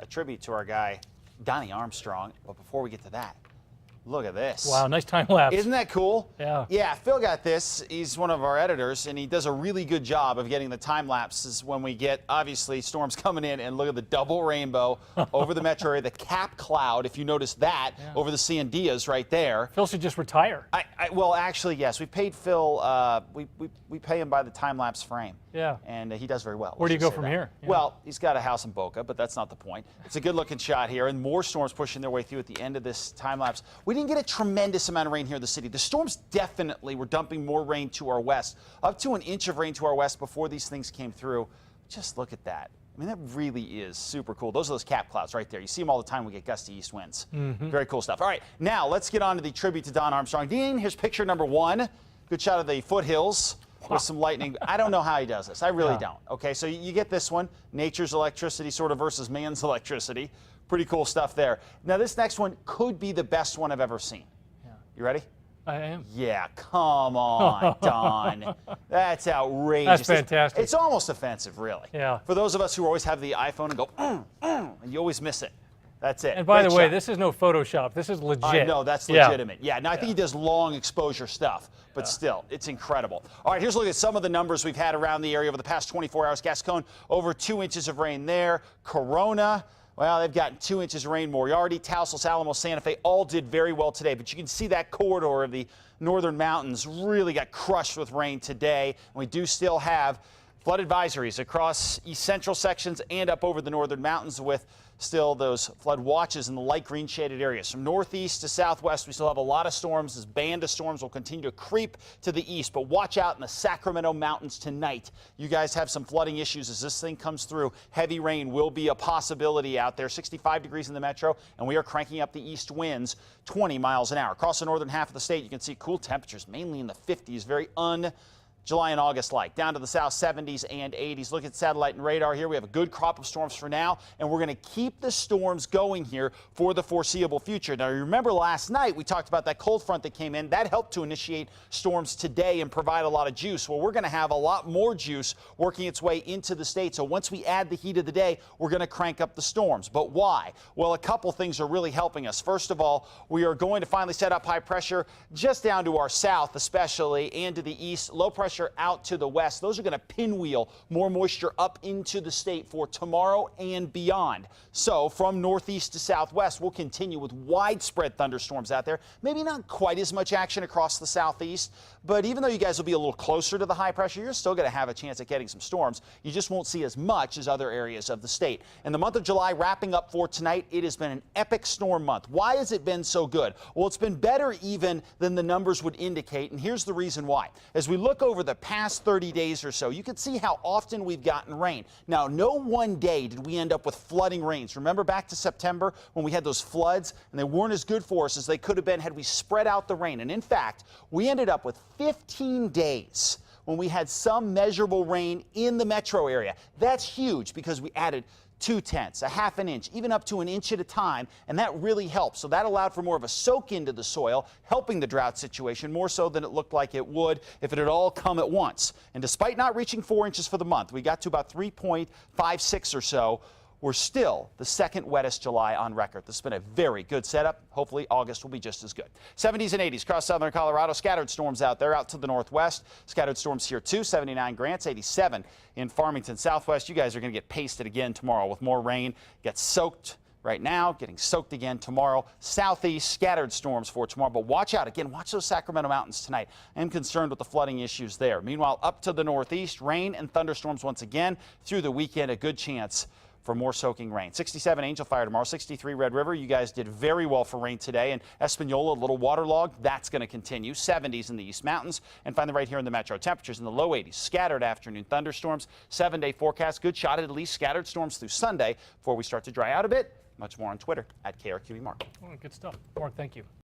a tribute to our guy, Donnie Armstrong. But before we get to that, look at this. Wow, nice time lapse. Isn't that cool? Yeah. Yeah, Phil got this. He's one of our editors, and he does a really good job of getting the time lapses when we get, obviously, storms coming in. And look at the double rainbow over the metro area, the cap cloud, if you notice that, over the Sandias right there. Phil should just retire. Well, actually, yes. We paid Phil, we pay him by the time lapse frame. Yeah. And he does very well. Where do you go from here? Yeah. Well, he's got a house in Boca, but that's not the point. It's a good-looking shot here, and more storms pushing their way through at the end of this time lapse. We didn't get a tremendous amount of rain here in the city. The storms definitely were dumping more rain to our west, up to an inch of rain to our west before these things came through. Just look at that. I mean, that really is super cool. Those are those cap clouds right there. You see them all the time. We get gusty east winds. Very cool stuff. All right, now let's get on to the tribute to Don Armstrong. Dean, here's picture number 1. Good shot of the foothills with some lightning. I don't know how he does this. I really don't. Okay, so you get this one, nature's electricity sort of versus man's electricity. Pretty cool stuff there. Now, this next one could be the best one I've ever seen. Yeah. You ready? I am. Yeah, come on, Don. That's outrageous. That's fantastic. It's almost offensive, really. Yeah. For those of us who always have the iPhone and go, and you always miss it. That's it. And by Great the way, shot. this is no Photoshop. This is legit. I know, that's legitimate. Yeah, now I think he does long exposure stuff, but still, it's incredible. All right, here's a look at some of the numbers we've had around the area over the past 24 hours. Gascon, over 2 inches of rain there. Corona, well, they've gotten 2 inches of rain. Moriarty, Taos, Alamos, Santa Fe all did very well today, but you can see that corridor of the northern mountains really got crushed with rain today. And we do still have flood advisories across east central sections and up over the northern mountains, with still those flood watches in the light green shaded areas. From northeast to southwest, we still have a lot of storms. This band of storms will continue to creep to the east, but watch out in the Sacramento mountains tonight. You guys have some flooding issues as this thing comes through. Heavy rain will be a possibility out there. 65 degrees in the metro, and we are cranking up the east winds 20 miles an hour. Across the northern half of the state, you can see cool temperatures, mainly in the 50s, very July and August like. Down to the south, 70s and 80s. Look at satellite and radar here. We have a good crop of storms for now, and we're going to keep the storms going here for the foreseeable future. Now, remember last night we talked about that cold front that came in. That helped to initiate storms today and provide a lot of juice. Well, we're going to have a lot more juice working its way into the state. So once we add the heat of the day, we're going to crank up the storms. But why? Well, a couple things are really helping us. First of all, we are going to finally set up high pressure just down to our south, especially, and to the east. Low pressure out to the west. Those are going to pinwheel more moisture up into the state for tomorrow and beyond. So from northeast to southwest, we'll continue with widespread thunderstorms out there. Maybe not quite as much action across the southeast, but even though you guys will be a little closer to the high pressure, you're still going to have a chance at getting some storms. You just won't see as much as other areas of the state. And the month of July wrapping up for tonight, it has been an epic storm month. Why has it been so good? Well, it's been better even than the numbers would indicate, and here's the reason why. As we look over the past 30 days or so, you can see how often we've gotten rain. Now, no one day did we end up with flooding rains. Remember back to September when we had those floods, and they weren't as good for us as they could have been had we spread out the rain. And in fact, we ended up with 15 days when we had some measurable rain in the metro area. That's huge because we added 2/10, a half an inch, even up to an inch at a time, and that really helps. So that allowed for more of a soak into the soil, helping the drought situation more so than it looked like it would if it had all come at once. And despite not reaching 4 inches for the month, we got to about 3.56 or so. We're still the second wettest July on record. This has been a very good setup. Hopefully, August will be just as good. 70s and 80s across southern Colorado. Scattered storms out there, out to the northwest. Scattered storms here, too. 79 Grants, 87 in Farmington. Southwest, you guys are going to get pasted again tomorrow with more rain. Get soaked right now, getting soaked again tomorrow. Southeast, scattered storms for tomorrow. But watch out. Again, watch those Sacramento mountains tonight. I am concerned with the flooding issues there. Meanwhile, up to the northeast, rain and thunderstorms once again. Through the weekend, a good chance for more soaking rain. 67 Angel Fire tomorrow, 63 Red River. You guys did very well for rain today. And Espanola, a little waterlogged. That's going to continue. 70s in the East Mountains. And finally right here in the metro, temperatures in the low 80s. Scattered afternoon thunderstorms. 7-day forecast. Good shot at least scattered storms through Sunday before we start to dry out a bit. Much more on Twitter at KRQE Mark. Oh, good stuff. Mark, thank you.